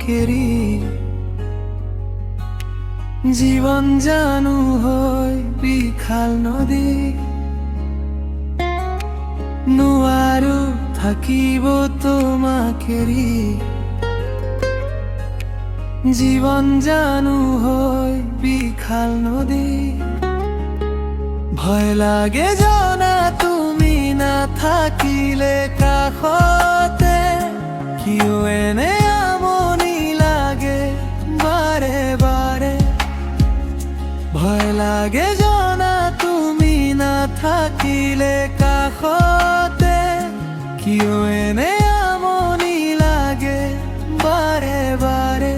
তোমাকেরি জীবন জানু হয় বিখাল নদী নোৱাৰো থাকিব তোমাকেরি জীবন জানু হয় বিখাল নদী ভয় লাগে জানা তুমি না থাকিলে কাষতে কিয় এনে আমনি লাগে বাৰে বাৰে ভয় লাগে জানা তুমি না থাকিলে কাষতে কিয় এনে আমনি লাগে বাৰে বাৰে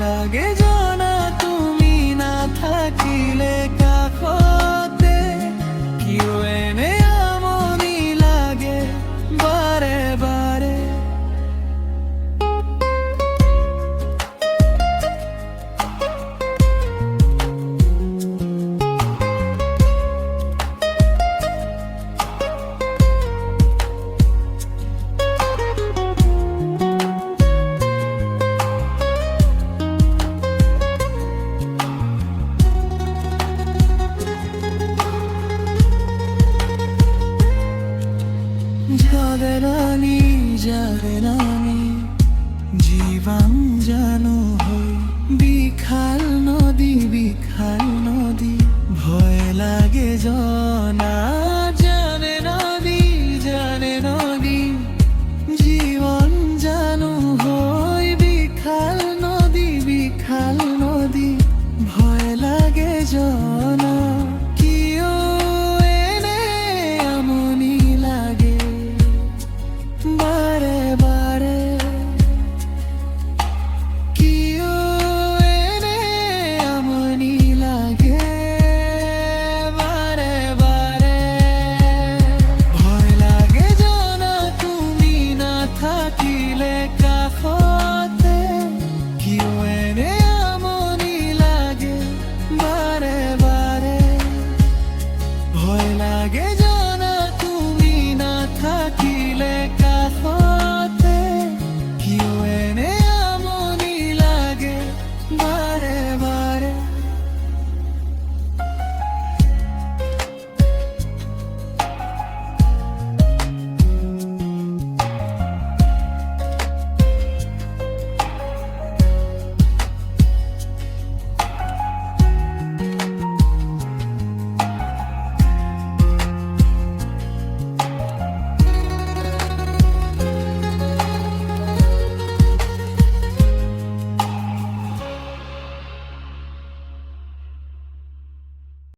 লাগে জানা তুমি না থাকিলে কাষতে কিয় এনে আমনি লাগে বাৰে বাৰে জাগেরানি জীবন জানো হয় বিখাল নদী ভয় লাগে জনা জানে নদী জীবন জানো হয় বিখাল নদী ভয় লাগে জনা